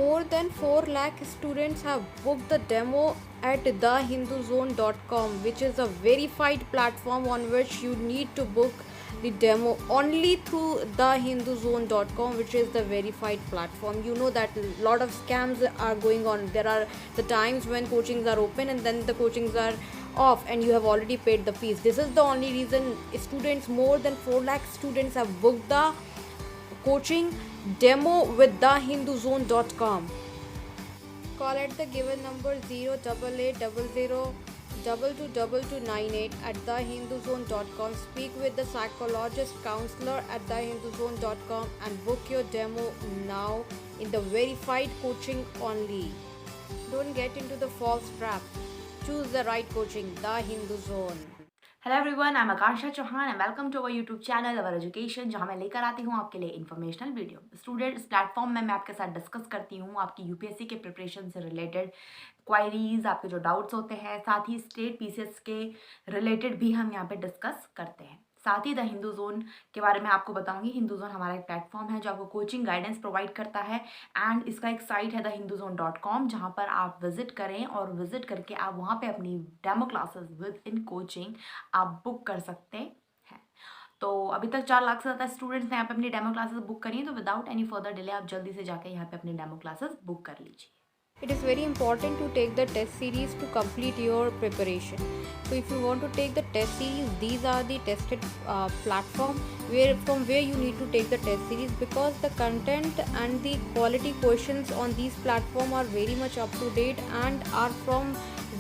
More than 4 lakh students have booked the demo at thehinduzone.com, which is a verified platform on which you need to book the demo only through thehinduzone.com, which is the verified platform. You know that a lot of scams are going on. There are the times when coachings are open and then the coachings are off and you have already paid the fees. This is the only reason students, more than 4 lakh students, have booked the coaching demo with thehinduzone.com. Call at the given number 08800222298 at thehinduzone.com. Speak with the psychologist counselor at thehinduzone.com and book your demo now in the verified coaching only. Don't get into the false trap. Choose the right coaching, The Hindu Zone. Hello everyone, I am Akanksha Chauhan and welcome to our YouTube channel our education, जहां मैं लेकर आती हूं आपके लिए informational video. Student, इस platform में मैं आपके साथ डिस्कस करती हूं आपकी यूपीएससी के प्रिपरेशन से रिलेटेड क्वायरीज, आपके जो डाउट्स होते हैं, साथ ही स्टेट पीसीएस के रिलेटेड भी हम यहाँ पे डिस्कस करते हैं। साथ ही द हिंदू जोन के बारे में आपको बताऊंगी। हिंदू जोन हमारा एक प्लेटफॉर्म है जो आपको कोचिंग गाइडेंस प्रोवाइड करता है एंड इसका एक साइट है thehinduzone.com, जहां पर आप विजिट करें और विजिट करके आप वहां पे अपनी demo classes with in coaching आप बुक कर सकते हैं। तो अभी तक 4 लाख से ज़्यादा स्टूडेंट्स ने यहाँ पे अपनी डेमो क्लासेस बुक करी हैं, तो विदाउट एनी फर्दर डिले आप जल्दी से जाके यहाँ पे अपनी डेमो क्लासेस बुक कर लीजिए। It is very important to take the test series to complete your preparation. So if you want to take the test series, these are the tested platform from where you need to take the test series, because the content and the quality questions on these platform are very much up to date and are from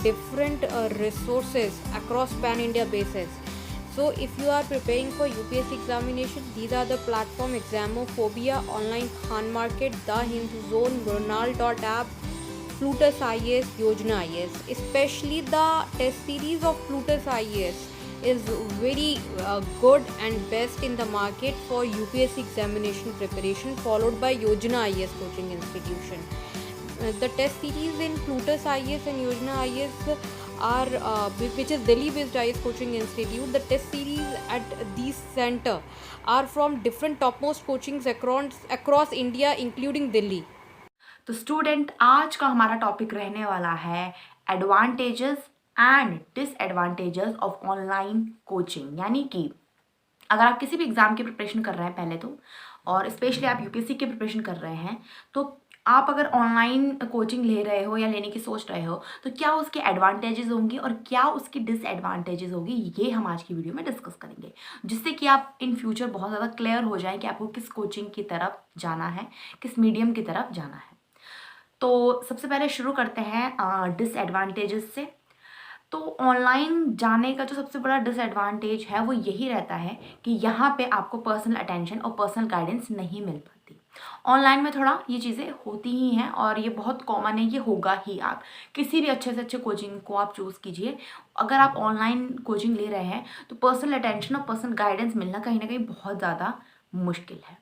different resources across pan India basis. So if you are preparing for UPSC examination, these are the platform: Examophobia, Online Khan Market, The Hindu Zone, Mrinal.app, Plutus IAS, Yojana IAS. Especially the test series of Plutus IAS is very good and best in the market for UPSC examination preparation, followed by Yojana IAS coaching institution. The test series in Plutus IAS and Yojana IAS are which is Delhi based IAS coaching institute. The test series at these center are from different topmost coachings across India, including Delhi. तो student, आज का हमारा topic रहने वाला है advantages and disadvantages of online coaching. यानी कि अगर आप किसी भी एग्जाम की प्रिपरेशन कर रहे हैं पहले तो, और स्पेशली आप यूपीएससी की प्रिपरेशन कर रहे हैं, तो आप अगर ऑनलाइन कोचिंग ले रहे हो या लेने की सोच रहे हो, तो क्या उसके एडवांटेजेस होंगी और क्या उसकी डिसएडवांटेजेस होगी, ये हम आज की वीडियो में डिस्कस करेंगे, जिससे कि आप इन फ्यूचर बहुत ज़्यादा क्लियर हो जाए कि आपको किस कोचिंग की तरफ जाना है, किस मीडियम की तरफ जाना है। तो सबसे पहले शुरू करते हैं डिसएडवांटेजेस से। तो ऑनलाइन जाने का जो सबसे बड़ा डिसएडवांटेज है वो यही रहता है कि यहाँ पे आपको पर्सनल अटेंशन और पर्सनल गाइडेंस नहीं मिल पाती। ऑनलाइन में थोड़ा ये चीज़ें होती ही हैं और ये बहुत कॉमन है, ये होगा ही। आप किसी भी अच्छे से अच्छे कोचिंग को आप चूज़ कीजिए, अगर आप ऑनलाइन कोचिंग ले रहे हैं तो पर्सनल अटेंशन और पर्सनल गाइडेंस मिलना कहीं ना कहीं बहुत ज़्यादा मुश्किल है।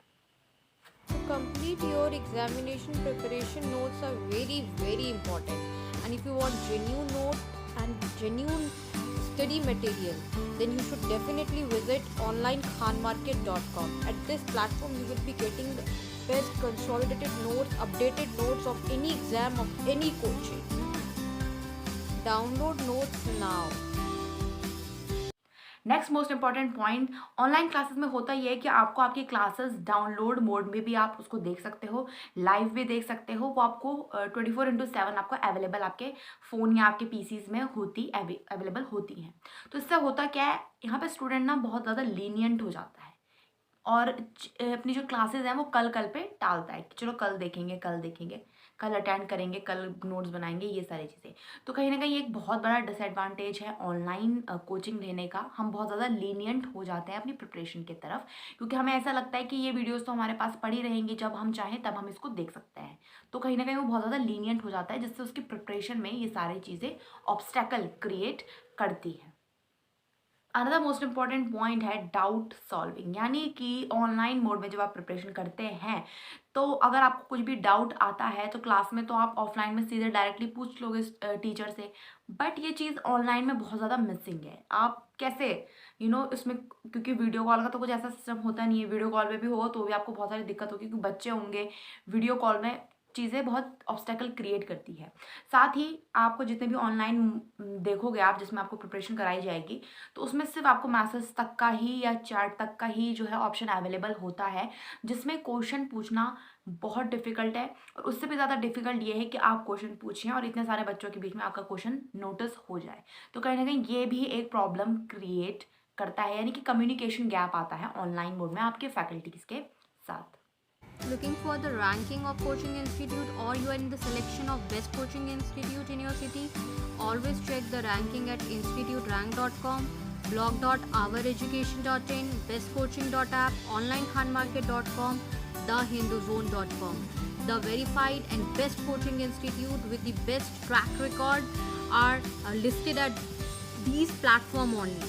To complete your examination preparation, notes are very important. And if you want genuine notes and genuine study material, then you should definitely visit onlinekhanmarket.com. At this platform, you will be getting the best consolidated notes, updated notes of any exam of any coaching. Download notes now. Next most important point, online classes में होता ये है कि आपको आपकी classes download mode में भी आप उसको देख सकते हो, लाइव भी देख सकते हो। वो आपको 24/7 आपको अवेलेबल आपके फ़ोन या आपके पीसीज में अवेलेबल होती हैं। तो इससे होता क्या है, यहाँ पे स्टूडेंट ना बहुत ज़्यादा लीनियंट हो जाता है और अपनी जो क्लासेस हैं वो कल पे टालता है कि चलो कल देखेंगे, कल अटेंड करेंगे, कल नोट्स बनाएंगे, ये सारी चीज़ें। तो कहीं ना कहीं एक बहुत बड़ा डिसएडवांटेज है ऑनलाइन कोचिंग लेने का। हम बहुत ज़्यादा लीनियंट हो जाते हैं अपनी प्रिपरेशन की तरफ, क्योंकि हमें ऐसा लगता है कि ये वीडियोस तो हमारे पास पड़ी रहेंगी, जब हम चाहें तब हम इसको देख सकते हैं। तो कहीं ना कहीं वो बहुत ज़्यादा लीनियंट हो जाता है, जिससे उसकी प्रिपरेशन में ये सारी चीज़ें ऑब्स्टेकल क्रिएट करती है। अनदर मोस्ट इम्पॉर्टेंट पॉइंट है डाउट सॉल्विंग। यानी कि ऑनलाइन मोड में जब आप प्रिपरेशन करते हैं, तो अगर आपको कुछ भी डाउट आता है तो क्लास में तो आप ऑफलाइन में सीधे डायरेक्टली पूछ लोगे टीचर से, बट ये चीज़ ऑनलाइन में बहुत ज़्यादा मिसिंग है। आप कैसे इसमें, क्योंकि वीडियो कॉल का तो कुछ ऐसा सिस्टम होता नहीं है, वीडियो कॉल पे भी हो तो भी आपको बहुत सारी दिक्कत होगी, क्योंकि बच्चे होंगे वीडियो कॉल में, चीज़ें बहुत ऑब्स्टेकल क्रिएट करती है। साथ ही आपको जितने भी ऑनलाइन देखोगे आप जिसमें आपको प्रिपरेशन कराई जाएगी, तो उसमें सिर्फ़ आपको मैसेज तक का ही या चैट तक का ही जो है ऑप्शन अवेलेबल होता है, जिसमें क्वेश्चन पूछना बहुत डिफ़िकल्ट है। और उससे भी ज़्यादा डिफ़िकल्ट ये है कि आप क्वेश्चन पूछें और इतने सारे बच्चों के बीच में आपका क्वेश्चन नोटिस हो जाए। तो कहीं न कहीं ये भी एक प्रॉब्लम क्रिएट करता है, यानी कि कम्युनिकेशन गैप आता है ऑनलाइन मोड में आपके फैकल्टीज़ के साथ। Looking for the ranking of coaching institute, or you are in the selection of best coaching institute in your city? Always check the ranking at instituterank.com, blog.oureducation.in, bestcoaching.app, onlinekhanmarket.com, thehinduzone.com. The verified and best coaching institute with the best track record are listed at these platform only.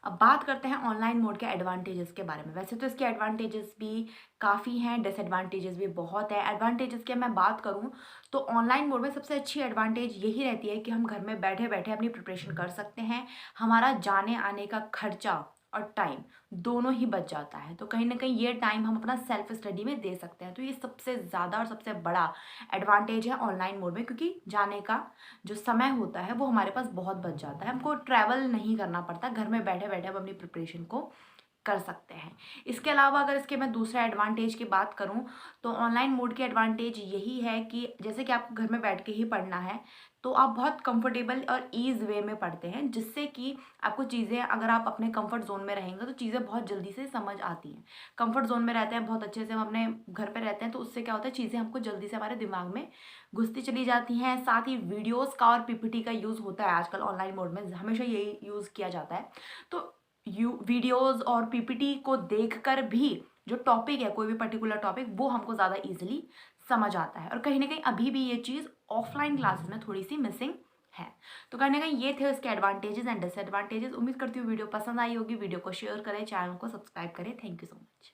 अब बात करते हैं online mode के advantages के बारे में। वैसे तो इसके एडवांटेजेस भी काफ़ी हैं, डिसएडवांटेजेस भी बहुत है। एडवांटेजेस की मैं बात करूँ तो ऑनलाइन मोड में सबसे अच्छी एडवांटेज यही रहती है कि हम घर में बैठे-बैठे अपनी प्रिपरेशन कर सकते हैं। हमारा जाने-आने का खर्चा और टाइम दोनों ही बच जाता है। तो कहीं न कहीं ये टाइम हम अपना सेल्फ स्टडी में दे सकते हैं। तो ये सबसे ज़्यादा और सबसे बड़ा एडवांटेज है ऑनलाइन मोड में, क्योंकि जाने का जो समय होता है वो हमारे पास बहुत बच जाता है। हमको ट्रैवल नहीं करना पड़ता, घर में बैठे-बैठे हम अपनी प्रिपरेशन को कर सकते हैं। इसके अलावा अगर इसके मैं दूसरा एडवांटेज की बात करूँ तो ऑनलाइन मोड की एडवांटेज यही है कि जैसे कि आपको घर में बैठ के ही पढ़ना है, तो आप बहुत कंफर्टेबल और ईज़ वे में पढ़ते हैं, जिससे कि आपको चीज़ें, अगर आप अपने कंफर्ट ज़ोन में रहेंगे तो चीज़ें बहुत जल्दी से समझ आती हैं। कंफर्ट ज़ोन में रहते हैं बहुत अच्छे से, हम अपने घर पे रहते हैं, तो उससे क्या होता है, चीज़ें हमको जल्दी से हमारे दिमाग में घुसती चली जाती हैं। साथ ही वीडियोज़ का और पीपीटी का यूज़ होता है आजकल ऑनलाइन मोड में, हमेशा यही यूज़ किया जाता है। तो वीडियोज़ और पीपीटी को देखकर भी जो टॉपिक है, कोई भी पर्टिकुलर टॉपिक, वो हमको ज़्यादा ईज़िली समझ आता है। और कहीं न कहीं अभी भी ये चीज़ ऑफ़लाइन क्लासेस में थोड़ी-सी मिसिंग है। तो कहीं न कहीं ये थे इसके एडवांटेजेस एंड डिसएडवांटेजेस। उम्मीद करती हूँ वीडियो पसंद आई होगी। वीडियो को शेयर करें, चैनल को सब्सक्राइब करें। Thank you so much.